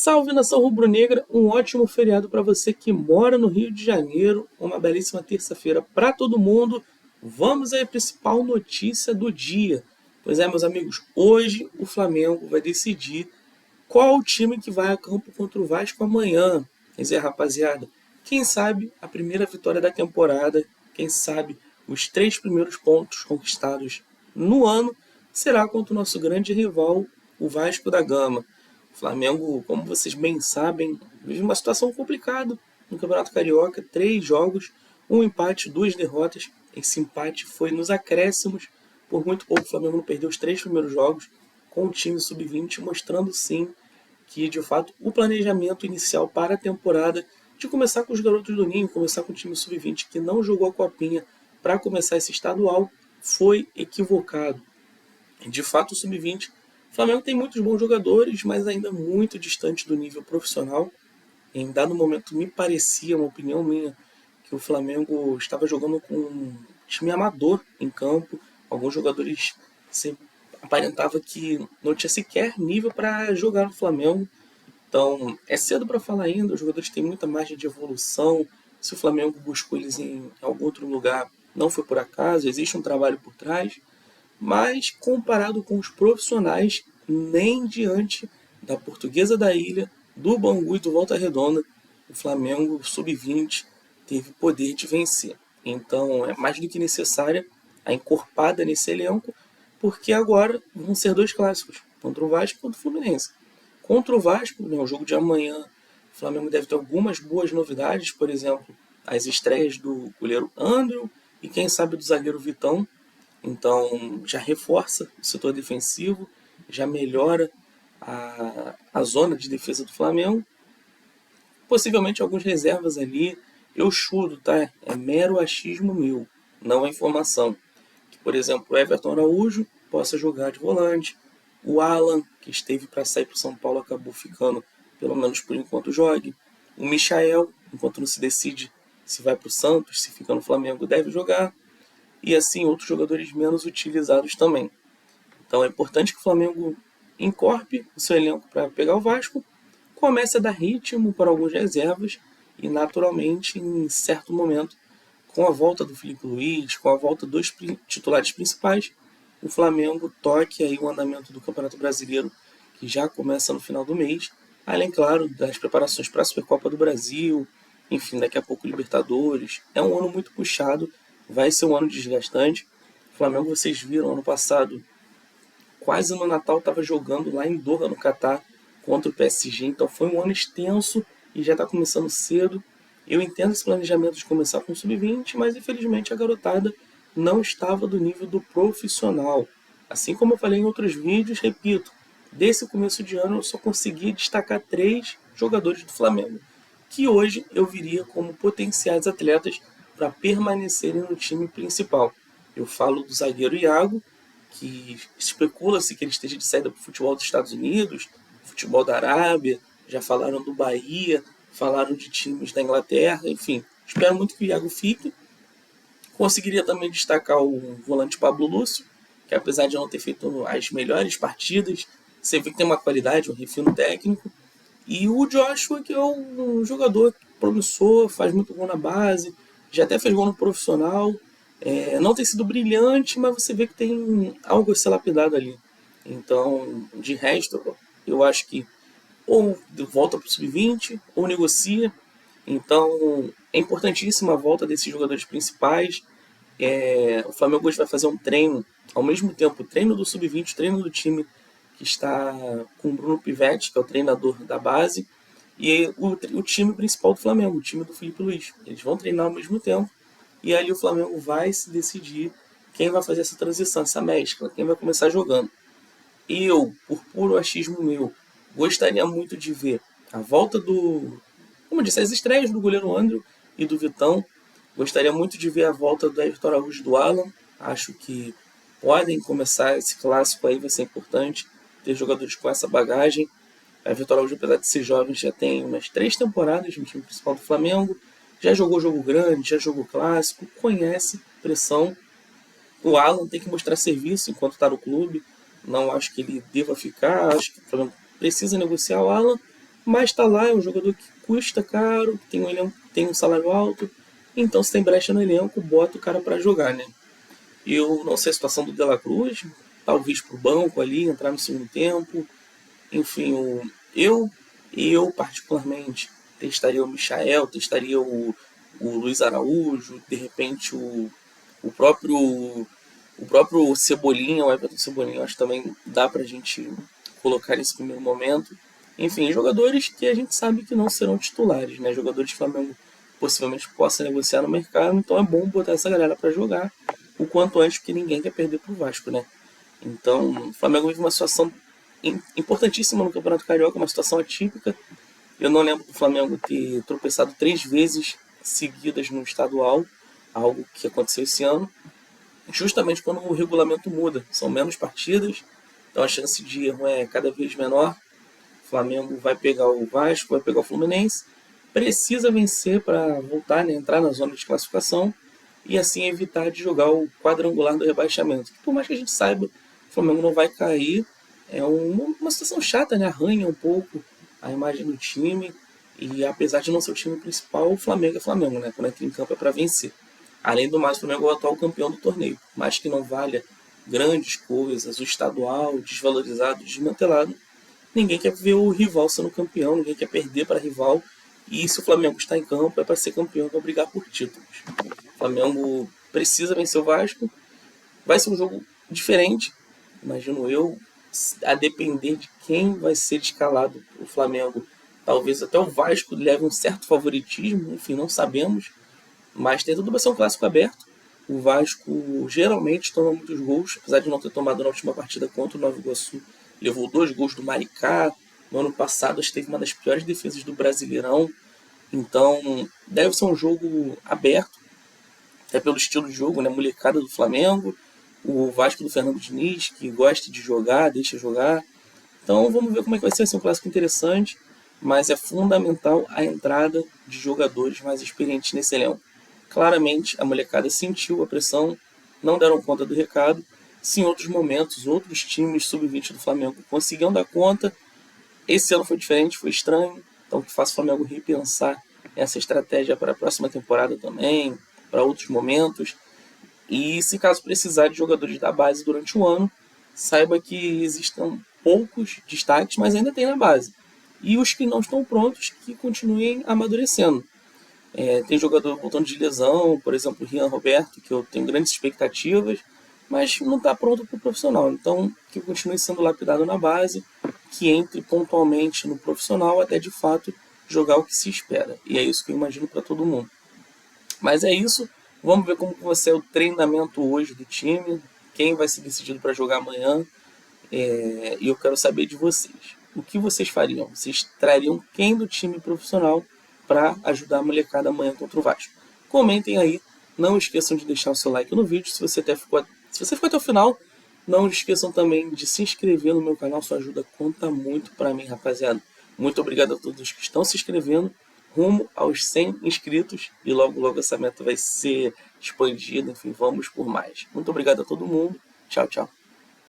Salve, nação rubro-negra, um ótimo feriado para você que mora no Rio de Janeiro, uma belíssima terça-feira para todo mundo. Vamos à principal notícia do dia. Pois é, meus amigos, hoje o Flamengo vai decidir qual o time que vai a campo contra o Vasco amanhã. Pois é, rapaziada, quem sabe a primeira vitória da temporada, quem sabe os 3 primeiros pontos conquistados no ano, será contra o nosso grande rival, o Vasco da Gama. O Flamengo, como vocês bem sabem, vive uma situação complicada no Campeonato Carioca, 3 jogos, um empate, 2 derrotas. Esse empate foi nos acréscimos, por muito pouco o Flamengo não perdeu os 3 primeiros jogos com o time sub-20, mostrando sim que de fato o planejamento inicial para a temporada de começar com os garotos do Ninho, começar com o time sub-20 que não jogou a copinha para começar esse estadual, foi equivocado. De fato, o sub-20, o Flamengo tem muitos bons jogadores, mas ainda muito distante do nível profissional. Em dado momento, me parecia, uma opinião minha, que o Flamengo estava jogando com um time amador em campo. Alguns jogadores aparentava que não tinha sequer nível para jogar no Flamengo. Então, é cedo para falar ainda, os jogadores têm muita margem de evolução. Se o Flamengo buscou eles em algum outro lugar, não foi por acaso, existe um trabalho por trás. Mas, comparado com os profissionais, nem diante da Portuguesa da Ilha, do Bangu e do Volta Redonda, o Flamengo sub-20 teve poder de vencer. Então, é mais do que necessária a encorpada nesse elenco, porque agora vão ser 2 clássicos, contra o Vasco e contra o Fluminense. Contra o Vasco, o jogo de amanhã, o Flamengo deve ter algumas boas novidades, por exemplo, as estreias do goleiro Andrew e quem sabe do zagueiro Vitão. Então já reforça o setor defensivo, já melhora a zona de defesa do Flamengo. Possivelmente algumas reservas ali, eu chuto, tá? É mero achismo meu, não é informação. Que, por exemplo, o Everton Araújo possa jogar de volante, o Alan, que esteve para sair para o São Paulo, acabou ficando, pelo menos por enquanto, jogue. O Michael, enquanto não se decide se vai para o Santos, se fica no Flamengo, deve jogar. E assim outros jogadores menos utilizados também. Então é importante que o Flamengo encorpe o seu elenco para pegar o Vasco, comece a dar ritmo para algumas reservas e naturalmente em certo momento, com a volta do Felipe Luiz, com a volta dos titulares principais, o Flamengo toque aí o andamento do Campeonato Brasileiro, que já começa no final do mês, além, claro, das preparações para a Supercopa do Brasil, enfim, daqui a pouco Libertadores. É um ano muito puxado, vai ser um ano desgastante. O Flamengo, vocês viram, ano passado, quase no Natal, estava jogando lá em Doha, no Catar, contra o PSG. Então foi um ano extenso e já está começando cedo. Eu entendo esse planejamento de começar com o sub-20, mas infelizmente a garotada não estava do nível do profissional. Assim como eu falei em outros vídeos, repito, desse começo de ano eu só consegui destacar 3 jogadores do Flamengo, que hoje eu viria como potenciais atletas para permanecerem no time principal. Eu falo do zagueiro Iago, que especula-se que ele esteja de saída para o futebol dos Estados Unidos, futebol da Arábia, já falaram do Bahia, falaram de times da Inglaterra, enfim. Espero muito que o Iago fique. Conseguiria também destacar o volante Pablo Lúcio, que apesar de não ter feito as melhores partidas, você vê que tem uma qualidade, um refino técnico. E o Joshua, que é um jogador promissor, faz muito gol na base, já até fez gol no profissional. Não tem sido brilhante, mas você vê que tem algo a ser lapidado ali. Então, de resto, eu acho que ou volta para o sub-20 ou negocia. Então, é importantíssima a volta desses jogadores principais. O Flamengo hoje vai fazer um treino, ao mesmo tempo, o treino do sub-20, o treino do time que está com o Bruno Pivetti, que é o treinador da base, e o time principal do Flamengo, o time do Felipe Luiz. Eles vão treinar ao mesmo tempo, e ali o Flamengo vai se decidir quem vai fazer essa transição, essa mescla, quem vai começar jogando. Eu, por puro achismo meu, gostaria muito de ver a volta como eu disse, as estreias do goleiro Andrew e do Vitão. Gostaria muito de ver a volta do Everton Araújo e do Alan. Acho que podem começar esse clássico aí, vai ser importante ter jogadores com essa bagagem. A Everton Araújo, apesar de ser jovem, já tem umas 3 temporadas no time principal do Flamengo. Já jogou jogo grande, já jogou clássico, conhece pressão. O Alan tem que mostrar serviço enquanto está no clube. Não acho que ele deva ficar, acho que o Flamengo precisa negociar o Alan, mas tá lá, é um jogador que custa caro, que tem um elenco, tem um salário alto, então se tem brecha no elenco, bota o cara para jogar, né? Eu não sei a situação do De La Cruz, talvez pro banco ali, entrar no segundo tempo, enfim, eu particularmente testaria o Michael, testaria o Luiz Araújo, de repente o próprio o próprio Cebolinha, o Everton Cebolinha, acho que também dá pra gente colocar nesse primeiro momento. Enfim, jogadores que a gente sabe que não serão titulares, né? Jogadores que o Flamengo possivelmente possa negociar no mercado, então é bom botar essa galera para jogar o quanto antes, porque ninguém quer perder pro Vasco, né? Então, o Flamengo vive uma situação importantíssima no Campeonato Carioca, uma situação atípica. Eu não lembro do Flamengo ter tropeçado 3 vezes seguidas no estadual, algo que aconteceu esse ano, justamente quando o regulamento muda. São menos partidas, então a chance de erro é cada vez menor. O Flamengo vai pegar o Vasco, vai pegar o Fluminense, precisa vencer para voltar, né, entrar na zona de classificação e assim evitar de jogar o quadrangular do rebaixamento. Por mais que a gente saiba, o Flamengo não vai cair, é uma situação chata, né? Arranha um pouco a imagem do time e apesar de não ser o time principal, o Flamengo é Flamengo, né? Quando entra em campo é para vencer. Além do mais, o Flamengo é o atual campeão do torneio. Mais que não valha grandes coisas, o estadual desvalorizado, desmantelado, ninguém quer ver o rival sendo campeão, ninguém quer perder para rival. E se o Flamengo está em campo, é para ser campeão, é para brigar por títulos. O Flamengo precisa vencer o Vasco. Vai ser um jogo diferente, imagino eu, a depender de quem vai ser escalado o Flamengo. Talvez até o Vasco leve um certo favoritismo, enfim, não sabemos. Mas tem tudo para ser um clássico aberto. O Vasco geralmente toma muitos gols, apesar de não ter tomado na última partida contra o Nova Iguaçu. Levou 2 gols do Maricá. No ano passado, acho que teve uma das piores defesas do Brasileirão. Então, deve ser um jogo aberto, até pelo estilo de jogo, né? Molecada do Flamengo. O Vasco do Fernando Diniz, que gosta de jogar, deixa jogar. Então, vamos ver como é que vai ser. Vai ser um clássico interessante, mas é fundamental a entrada de jogadores mais experientes nesse elenco. Claramente, a molecada sentiu a pressão, não deram conta do recado. Se em outros momentos, outros times sub-20 do Flamengo conseguiam dar conta, esse ano foi diferente, foi estranho. Então, que faça o Flamengo repensar essa estratégia para a próxima temporada também, para outros momentos. E se caso precisar de jogadores da base durante o ano, saiba que existam poucos destaques, mas ainda tem na base. E os que não estão prontos, que continuem amadurecendo. Tem jogador voltando de lesão, por exemplo, o Rian Roberto, que eu tenho grandes expectativas, mas não está pronto para o profissional. Então, que continue sendo lapidado na base, que entre pontualmente no profissional até de fato jogar o que se espera. E é isso que eu imagino para todo mundo. Mas é isso. Vamos ver como vai ser o treinamento hoje do time, quem vai ser decidido para jogar amanhã. E eu quero saber de vocês. O que vocês fariam? Vocês trariam quem do time profissional para ajudar a molecada amanhã contra o Vasco? Comentem aí. Não esqueçam de deixar o seu like no vídeo. Se você ficou até o final, não esqueçam também de se inscrever no meu canal. Sua ajuda conta muito para mim, rapaziada. Muito obrigado a todos que estão se inscrevendo. Rumo aos 100 inscritos. E logo, logo essa meta vai ser expandida. Enfim, vamos por mais. Muito obrigado a todo mundo. Tchau, tchau.